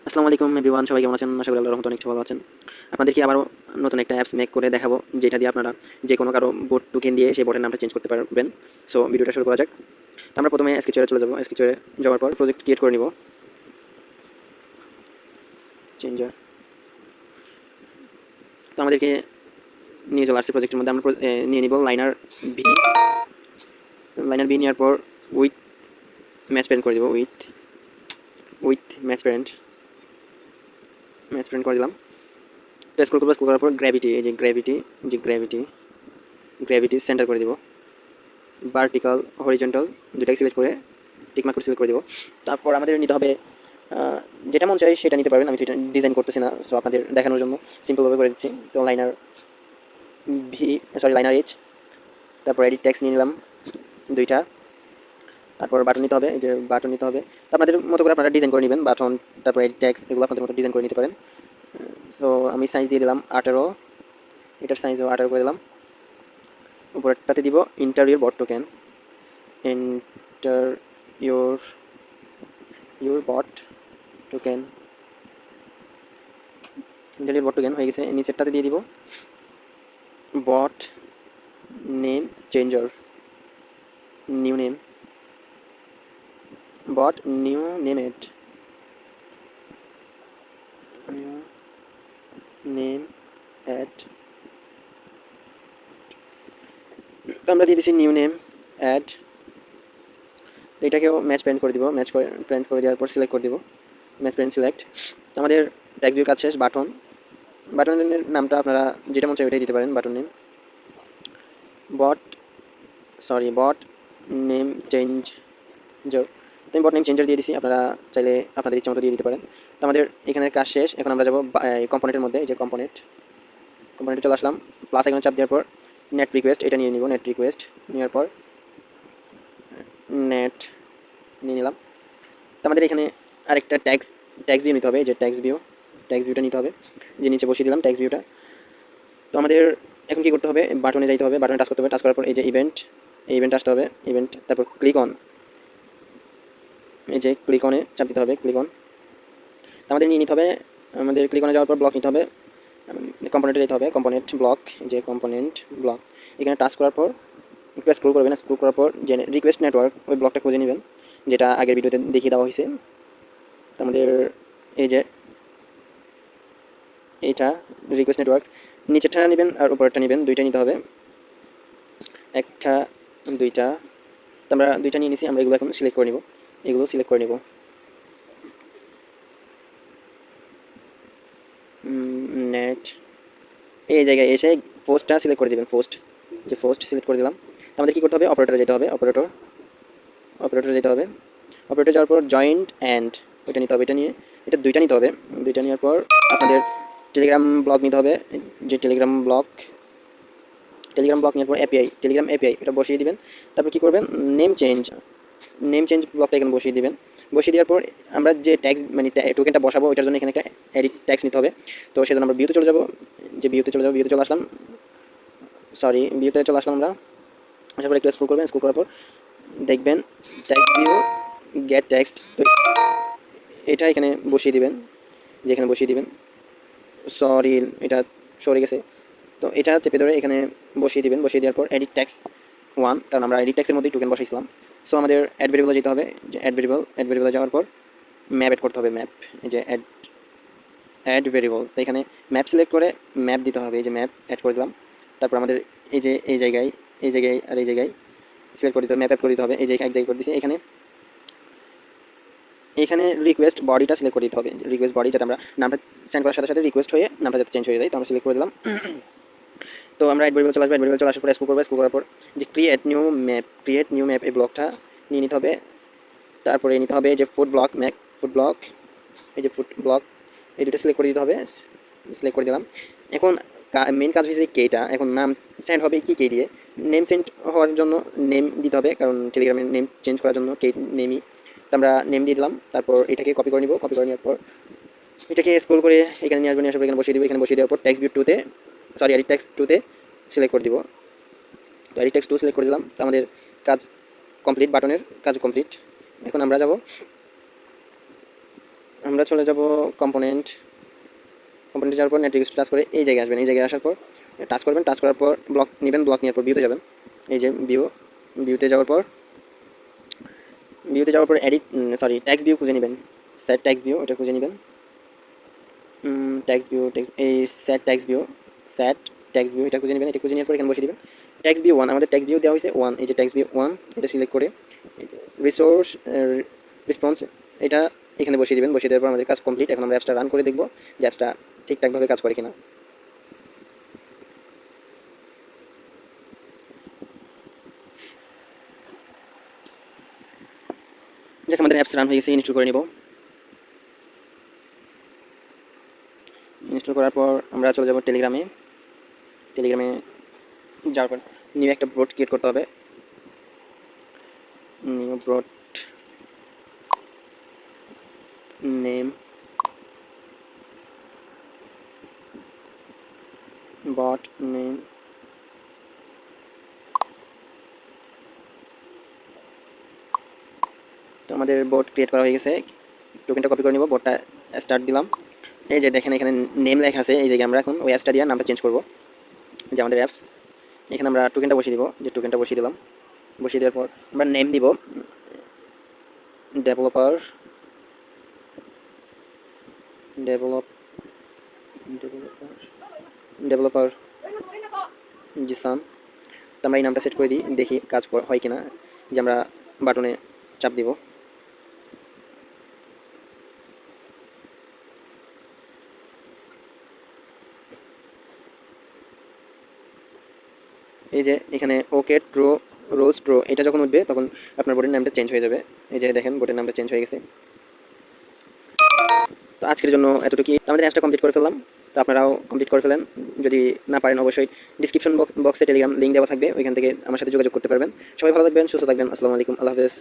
আসসালামু আলাইকুম এভরিওয়ান, সবাই কেমন আছেন? আশা করি আল্লাহর রহমতে অনেক ভালো আছেন। আপনাদেরকে আবারও নতুন একটা অ্যাপস মেক করে দেখাবো, যেটা দিয়ে আপনারা যে কোনো কারো বোট টোকেন দিয়ে সেই বোটের নামটা চেঞ্জ করতে পারবেন। সো ভিডিওটা শুরু করা যাক। তো আমরা প্রথমে স্কেচে চলে যাবো। স্কেচে যাওয়ার পর প্রজেক্ট ক্রিয়েট করে নিব। চেঞ্জার। তো আমাদেরকে নিয়ে চলে আসছে প্রজেক্টের মধ্যে। আমরা নিয়ে নিব লাইনার ভি। লাইনার ভি নেওয়ার পর উইথ ম্যাচ প্যারেন্ট করে দেবো। উইথ ম্যাচ প্যারেন্ট করে দিলাম। তো স্ক্রল করবো, স্ক্রল করার পর গ্র্যাভিটি, এই যে গ্র্যাভিটি সেন্টার করে দিব। ভার্টিক্যাল, হরিজন্টাল দুটাই সিলেক্ট করে টিকমার্ক করে সিলেক্ট করে দেবো। তারপর আমাদের নিতে হবে যেটা মন চাই সেটা নিতে পারবেন। আমি সেটা ডিজাইন করতেছি না, তো আপনাদের দেখানোর জন্য সিম্পলভাবে করে দিচ্ছি। তো লাইনার এইচ, তারপর এডিট ট্যাক্স নিয়ে নিলাম দুইটা। তারপর বাটন নিতে হবে, এই যে বাটন নিতে হবে। তো আপনাদের মতো করে আপনারা ডিজাইন করে নেবেন বাটন, তারপর এডিট ট্যাক্স এগুলো আপনাদের মতো ডিজাইন করে নিতে পারেন। সো আমি সাইজ দিয়ে দিলাম 18, এটার সাইজও 18 করে দিলাম। উপরেরটাতে দিব ইন্টারভিউর bot token, enter your bot token. ইন্টারভিউর বট টোকেন হয়ে গেছে। নিচেরটাতে দিয়ে দিব bot name changer, new name, bot new name add, name add. তো আমরা দিয়ে দিচ্ছি নিউ নেম অ্যাড। এটাকেও ম্যাচ প্রিন্ট করে দিব। প্রিন্ট করে দেওয়ার পর সিলেক্ট করে দিব, ম্যাচ প্রিন্ট সিলেক্ট। আমাদের ট্যাক্স ভিউ কাজ শেষ। বাটনের নামটা আপনারা যেটা মন চাই ওইটাই দিতে পারেন। বাটন নেম বট নেম চেঞ্জার। তো আমি বট নেম চেঞ্জার দিয়ে দিছি, আপনারা চাইলে আপনাদের ইচ্ছা মতো দিয়ে দিতে পারেন। তো আমাদের এখানের কাজ শেষ। এখন আমরা যাবো কম্পোনেন্টের মধ্যে। এই যে কম্পোনেন্টে চলে আসলাম। প্লাস এখানে চাপ দেওয়ার পর নেট রিকোয়েস্ট এটা নিয়ে নিব। নেট রিকোয়েস্ট নেওয়ার পর নেট নিয়ে নিলাম। তো আমাদের এখানে আরেকটা ট্যাক্স ভিউ নিতে হবে। এই যে ট্যাক্স ভিউটা নিতে হবে, যে নিচে বসিয়ে দিলাম ট্যাক্স ভিউটা। তো আমাদের এখন কী করতে হবে? বাটনে যাইতে হবে, বাটনে টাচ করতে হবে। টাচ করার পর এই যে ইভেন্ট আসতে হবে। ইভেন্ট, তারপর ক্লিক অন, এই যে ক্লিক অনে চাপ দিতে হবে। Click on. তো আমাদের নিয়ে নিতে হবে, আমাদের ক্লিক অনে যাওয়ার পর ব্লক নিতে হবে। কম্পোনেন্টে যেতে হবে, কম্পোনেন্ট ব্লক, যে কম্পোনেন্ট ব্লক। এখানে টাচ করার পর একটু স্ক্রল করবেন। স্ক্রল করার পর যে রিকোয়েস্ট নেটওয়ার্ক, ওই ব্লকটা খুঁজে নেবেন, যেটা আগের ভিডিওতে দেখিয়ে দেওয়া হয়েছে। তো আমাদের এই যে এইটা রিকোয়েস্ট নেটওয়ার্ক, নিচেরটা নেবেন আর উপরেরটা নেবেন, দুইটা নিতে হবে। একটা, দুইটা। তো আমরা দুইটা নিয়ে নিছি। আমরা এগুলো এখন সিলেক্ট করে নিব, এগুলো সিলেক্ট করে নিব। নেট, এই জায়গায় এসে পোস্টটা সিলেক্ট করে দেবেন। পোস্ট সিলেক্ট করে দিলাম। আমাদের কী করতে হবে? অপারেটরে যেতে হবে। অপারেটরে যেতে হবে। অপারেটরে যাওয়ার পর জয়েন্ট অ্যান্ড ওইটা নিতে হবে। এটা দুইটা নিতে হবে। দুইটা নেওয়ার পর আপনাদের টেলিগ্রাম ব্লক নিতে হবে। যে টেলিগ্রাম ব্লক নেওয়ার পর টেলিগ্রাম এপিআই এটা বসিয়ে দিবেন। তারপর কী করবেন? নেম চেঞ্জ ব্লকটা এখানে বসিয়ে দিবেন। বসিয়ে দেওয়ার পর আমরা যে ট্যাক্স মানে টোকেনটা বসাবো ওইটার জন্য এখানে একটা এডিট ট্যাক্স নিতে হবে। তো সেজন্য আমরা ভিউতে চলে যাবো। ভিউতে চলে আসলাম। ভিউতে চলে আসলাম আমরা। আসার পর একটু স্ক্রল করবেন। স্ক্রল করার পর দেখবেন ট্যাক্স ভিউ গেট ট্যাক্স, তো এটা এখানে বসিয়ে দিবেন, যেখানে বসিয়ে দিবেন। সরি, এটা সরে গেছে। তো এটা চেপে ধরে এখানে বসিয়ে দিবেন। বসিয়ে দেওয়ার পর এডিট ট্যাক্স 1, কারণ আমরা এডিট ট্যাক্সের মধ্যেই টোকেন বসাইছিলাম। সো আমাদের অ্যাড ভেরিয়েবলে যেতে হবে। যে অ্যাড ভেরিয়েবলে যাওয়ার পর ম্যাপ অ্যাড করতে হবে। এই যে অ্যাড ভেরিয়েবল, তো এখানে ম্যাপ সিলেক্ট করে ম্যাপ দিতে হবে। এই যে ম্যাপ অ্যাড করে দিলাম। তারপর আমাদের এই যে এই জায়গায় আর এই জায়গায় সিলেক্ট করে দিতে হবে, ম্যাপ অ্যাড করে দিতে হবে। এই যে এক জায়গায় করে দিচ্ছি। এখানে রিকোয়েস্ট বডিটা সিলেক্ট করে দিতে হবে। রিকোয়েস্ট বডি, যাতে আমরা নামটা সেন্ড করার সাথে সাথে রিকোয়েস্ট হয়ে নামটা যাতে চেঞ্জ হয়ে যায়। তো আমরা সিলেক্ট করে দিলাম। তো আমরা অ্যাড ভেরিয়েবল চলে আসবো। অ্যাড ভেরিয়েবল চলে আসার পর স্ক্রল করার পর যে ক্রিয়েট নিউ ম্যাপ এই ব্লকটা নিয়ে নিতে হবে। তারপরে নিতে হবে যে ফুড ব্লক, এই যে ফুড ব্লক, এই দুটো সিলেক্ট করে দিতে হবে। সিলেক্ট করে দিলাম। এখন মেইন কাজ হয়েছে কেটা। এখন নাম সেন্ড হবে কি কে দিয়ে? নেম সেন্ড হওয়ার জন্য নেম দিতে হবে, কারণ টেলিগ্রামের নেম চেঞ্জ করার জন্য কে নেমই। তো আমরা নেম দিয়ে দিলাম। তারপর এটাকে কপি করে নিব। কপি করে নেওয়ার পর এটাকে স্ক্রল করে এখানে নিয়ে আসবো। এখানে বসিয়ে দিব। এখানে বসিয়ে দেওয়ার পর এডিট ট্যাক্স 2তে সিলেক্ট করে দিব। তো এডিট ট্যাক্স 2 সিলেক্ট করে দিলাম। তো আমাদের কাজ কমপ্লিট, বাটনের কাজ কমপ্লিট। এখন আমরা যাব আমরা চলে যাব কম্পোনেন্টে যাওয়ার পর নেট রিকোয়েস্ট টাচ করে এই জায়গায় আসবেন। এই জায়গায় আসার পর টাচ করবেন, টাচ করার পর ব্লক নেবেন, ব্লক নেওয়ার পর ভিউতে যাবেন। এই যে ভিউতে যাওয়ার পর ট্যাক্স ভিউ খুঁজে নেবেন। সেট ট্যাক্স ভিউ এটা খুঁজে নেবেন। এই সেট ট্যাক্স ভিউ এটা খুঁজে নেবেন। এটা খুঁজে নেওয়ার পর এখানে বসিয়ে দেবেন ট্যাক্স ভিউ 1। আমাদের ট্যাক্স ভিউ দেওয়া হয়েছে 1। এই যে ট্যাক্স ভিউ 1 এটা সিলেক্ট করে রিসোর্স রেসপন্স এটা এখানে বসিয়ে দেবেন। বসিয়ে দেওয়ার পর আমাদের কাজ কমপ্লিট। এখন আমরা অ্যাপসটা রান করে দেখব যে অ্যাপসটা ঠিকঠাকভাবে কাজ করে কিনা। যাক, আমাদের অ্যাপস রান হয়ে গেছে, ইনস্টল করে নিব। ইনস্টল করার পর আমরা চলে যাব টেলিগ্রামে যাওয়ার পর নিউ একটা ব্রড ক্রিয়েট করতে হবে। নিউ ব্রড নেম বট নেম তো আমাদের বোট ক্রিয়েট করা হয়ে গেছে। টোকেনটা কপি করে নিব, বোটটা স্টার্ট দিলাম। এই যে দেখেন এখানে নেম লেখা আছে। এই জায়গায় আমরা এখন ওই অ্যাপসটা দিয়ে নামটা চেঞ্জ করব। যে আমাদের অ্যাপস, এখানে আমরা টোকেনটা বসিয়ে দিব। যে টোকেনটা বসিয়ে দিলাম, বসিয়ে দেওয়ার পর আমরা নেম দিব ডেভেলপার জিসান। তো আমরা এই নামটা সেট করে দিই, দেখি কাজ হয় কিনা। যে আমরা বাটনে চাপ দিব। এই যে এখানে ওকে রোজ ট্রো এটা যখন উঠবে তখন আপনার বোটের নামটা চেঞ্জ হয়ে যাবে। এই যে দেখেন বোটের নামটা চেঞ্জ হয়ে গেছে। তো আজকের জন্য এতটুকুই। আমাদের অ্যাপসটা কমপ্লিট করে ফেললাম। তো আপনারাও কমপ্লিট করে ফেলেন। যদি না পারেন অবশ্যই ডিসক্রিপশন বক্সে টেলিগ্রাম লিঙ্ক দেওয়া থাকবে, ওইখান থেকে আমার সাথে যোগাযোগ করতে পারবেন। সবাই ভালো থাকবেন, সুস্থ থাকবেন। আসসালামু আলাইকুম, আল্লাহ হাফেজ।